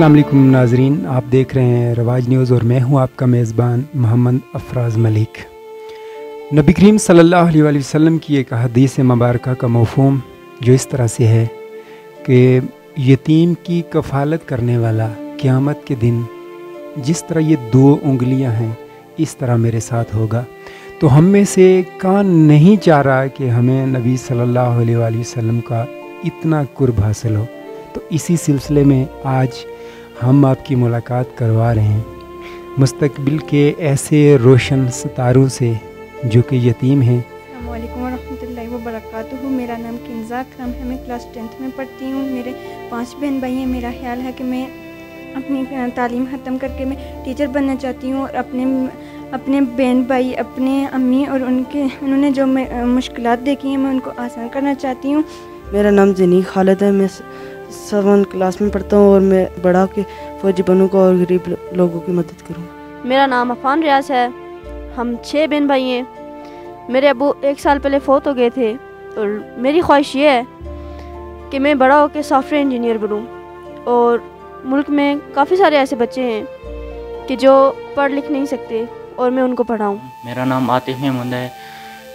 अस्सलाम वालेकुम नाजरीन, आप देख रहे हैं रवाज न्यूज़ और मैं हूं आपका मेज़बान मोहम्मद अफराज मलिक। नबी करीम सल्लल्लाहु अलैहि वसल्लम की एक हदीस मुबारक का मफ़हूम जो इस तरह से है कि यतीम की कफ़ालत करने वाला क़यामत के दिन जिस तरह ये दो उंगलियां हैं इस तरह मेरे साथ होगा। तो हम में से कौन नहीं चाह रहा कि हमें नबी सल्लल्लाहु अलैहि वसल्लम का इतना कुर्ब हासिल हो। तो इसी सिलसिले में आज हम आपकी मुलाकात करवा रहे हैं मुस्तकबिल के ऐसे रोशन सितारों से जो कि यतीम हैं। अस्सलाम वालेकुम रहमतुल्लाहि व बरकातुहू। मेरा नाम किंज़ा अकरम है, मैं क्लास 10th में पढ़ती हूँ। मेरे 5 बहन भाई हैं। मेरा ख्याल है कि मैं अपनी तालीम ख़त्म करके मैं टीचर बनना चाहती हूँ और अपने बहन भाई, अपने अम्मी और उन्होंने जो मुश्किलात देखी हैं मैं उनको आसान करना चाहती हूँ। मेरा नाम ज़नी खालिद है, मैं 7th क्लास में पढ़ता हूँ और मैं बड़ा के फ़ौजी बनूँगा और गरीब लोगों की मदद करूँगा। मेरा नाम अफ़ान रियाज है। हम 6 बहन भाई हैं। मेरे अब्बू 1 साल पहले फ़ौत हो गए थे और मेरी ख्वाहिश ये है कि मैं बड़ा होकर सॉफ्टवेयर इंजीनियर बनूँ और मुल्क में काफ़ी सारे ऐसे बच्चे हैं कि जो पढ़ लिख नहीं सकते और मैं उनको पढ़ाऊँ। मेरा नाम आतिफ महमूद है,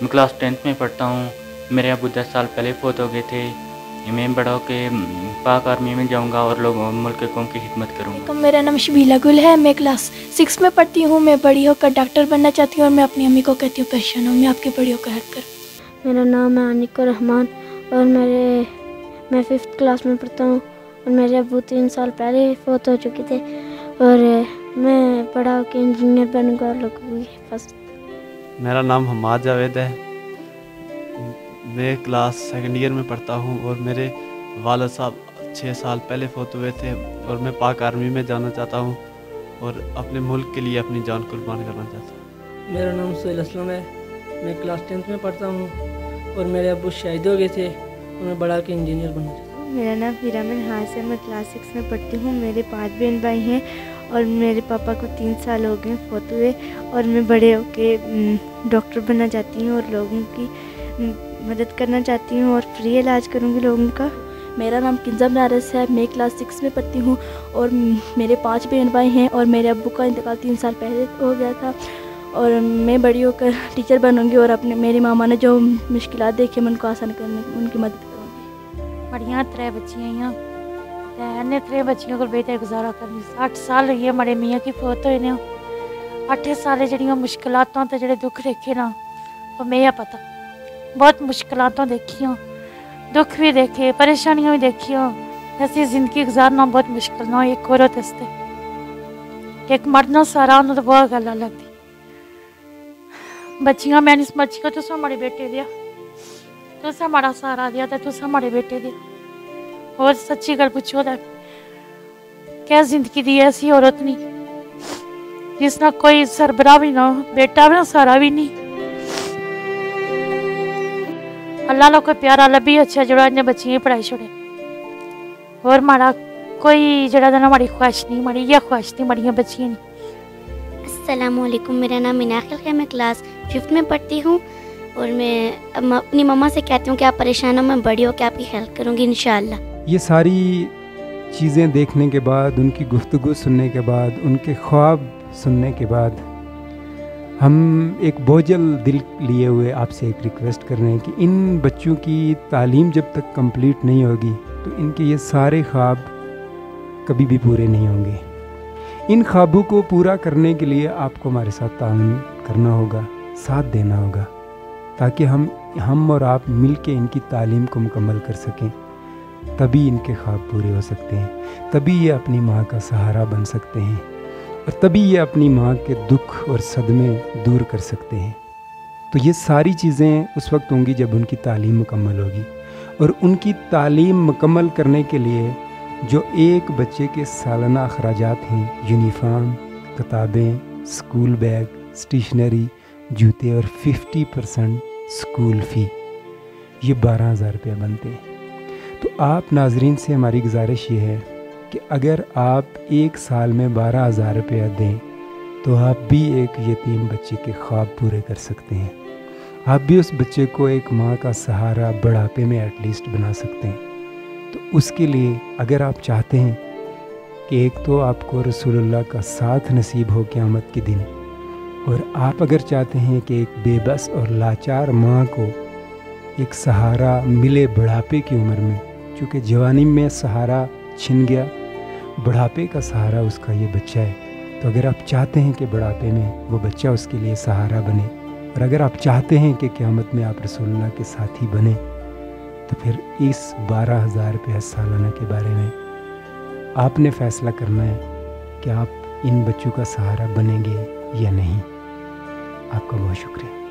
मैं क्लास 10th में पढ़ता हूँ। मेरे अब्बू 10 साल पहले फ़ौत हो गए थे। मैं बड़ा होकर पाक आर्मी में जाऊंगा और मुल्क के कौम की खिदमत करूंगा। मेरा नाम शबीला गुल है, मैं क्लास 6 में पढ़ती हूँ। मैं बड़ी होकर डॉक्टर बनना चाहती हूँ और मैं अपनी अम्मी को कहती हूँ परेशान हूँ, मैं आपकी बड़ी होकर हेल्प करूँ। मेरा नाम है अनिका रहमान और मैं 5th क्लास में पढ़ता हूँ और मेरे अब्बू 3 साल पहले फ़ौत हो चुके थे और मैं बड़ा होकर इंजीनियर बनूँगा और लोगों की हिफाजत। मेरा नाम हमाद जावेद है, मैं क्लास 2nd ईयर में पढ़ता हूँ और मेरे वालिद साहब 6 साल पहले फ़ौत हुए थे और मैं पाक आर्मी में जाना चाहता हूँ और अपने मुल्क के लिए अपनी जान कुर्बान करना चाहता हूँ। मेरा नाम सुहेल असलम है, मैं क्लास 10th में पढ़ता हूँ और मेरे अब्बू शहीद हो गए थे और मैं बड़ा के इंजीनियर बनना चाहता हूँ। मेरा नाम हीरामन हास है, मैं क्लास 6 में पढ़ती हूँ। मेरे 5 बहन भाई हैं और मेरे पापा को 3 साल हो गए फ़ौत हुए और मैं बड़े होके डॉक्टर बनना चाहती हूँ और लोगों की मदद करना चाहती हूँ और फ्री इलाज करूँगी लोगों का। मेरा नाम किंज़ा बनारस है, मैं क्लास 6 में पढ़ती हूँ और मेरे 5 बहन भाई हैं और मेरे अब्बू का इंतकाल 3 साल पहले हो गया था और मैं बड़ी होकर टीचर बनूँगी और मेरी मामा ने जो मुश्किलात देखी मैं उनको आसान करने उनकी मदद करूँगी। बड़ियाँ 3 बच्चियाँ इन्हें 3 बच्चियों को बेहतर गुजारा करनी। 60 साल हुई है मरे मियाँ की फ़ौत हुए ने। 8 साल जड़ियाँ मुश्किलातों ते जड़े दुख देखे ना तो मैं पता बहुत मुश्किलातों देखियों, दुख भी देखे, परेशानियाँ भी देखियों। ऐसी ज़िंदगी गुजारना बहुत मुश्किल ना एक औरत वास्ते। एक मर्द ना सहारा तो बहुत गल लगती। बच्चियाँ मैंने इस बच्ची को तुस हमारे बेटे दिया, तुस हमारा सहारा दिया तो तुस हमारे बेटे दिया। और सच्ची गल पूछो तो क्या ज़िंदगी दी ऐसी औरत नहीं जिसना कोई सरबराह भी ना, बेटा भी ना, सहारा भी नहीं। अल्लाह ला कोई प्यारा लभी अच्छा जोड़ा ने बच्चियां पढ़ाई छोड़े और माड़ा कोई जड़ा ना हमारी ख्वाहिश नहीं, हमारी यह ख्वाहिश थी हमारी बच्चियां नहीं। अस्सलाम वालेकुम, मेरा नाम मिनाखिल है, मैं क्लास 5th में पढ़ती हूँ और मैं अपनी मम्मा से कहती हूँ कि आप परेशान हो, मैं बड़ी हो के आपकी हेल्प करूँगी इंशाअल्लाह। ये सारी चीज़ें देखने के बाद, उनकी गुफ्तगू सुनने के बाद, उनके ख्वाब सुनने के बाद हम एक बोझल दिल लिए हुए आपसे एक रिक्वेस्ट कर रहे हैं कि इन बच्चों की तालीम जब तक कंप्लीट नहीं होगी तो इनके ये सारे ख्वाब कभी भी पूरे नहीं होंगे। इन ख्वाबों को पूरा करने के लिए आपको हमारे साथ ताउन करना होगा, साथ देना होगा ताकि हम और आप मिल के इनकी तालीम को मुकम्मल कर सकें। तभी इनके ख्वाब पूरे हो सकते हैं, तभी ये अपनी माँ का सहारा बन सकते हैं और तभी ये अपनी माँ के दुख और सदमे दूर कर सकते हैं। तो ये सारी चीज़ें उस वक्त होंगी जब उनकी तालीम मुकम्मल होगी और उनकी तालीम मुकम्मल करने के लिए जो एक बच्चे के सालाना अखराजात हैं, यूनिफॉर्म, किताबें, स्कूल बैग, स्टेशनरी, जूते और 50% स्कूल फ़ी, ये 12,000 रुपये बनते हैं। तो आप नाजरीन से हमारी गुजारिश ये है कि अगर आप एक साल में 12,000 रुपया दें तो आप भी एक यतीम बच्चे के ख्वाब पूरे कर सकते हैं। आप भी उस बच्चे को एक माँ का सहारा बुढ़ापे में एटलीस्ट बना सकते हैं। तो उसके लिए अगर आप चाहते हैं کہ ایک تو آپ کو رسول کا ساتھ نصیب ہو قیامت کے دن، اور آپ اگر چاہتے ہیں کہ ایک بے بس اور لاچار ماں کو ایک سہارا ملے بڑھاپے کی عمر میں، چونکہ جوانی میں سہارا چھن گیا، بڑھاپے کا سہارا اس کا یہ بچہ ہے، تو اگر آپ چاہتے ہیں کہ بڑھاپے میں وہ بچہ اس کے لیے سہارا بنے، اور اگر آپ چاہتے ہیں کہ قیامت میں آپ رسول اللہ کے ساتھی بنیں، تو پھر اس 12,000 روپیہ سالانہ کے بارے میں آپ نے فیصلہ کرنا ہے کہ آپ ان بچوں کا سہارا بنیں گے یا نہیں۔ آپ کا بہت شکریہ۔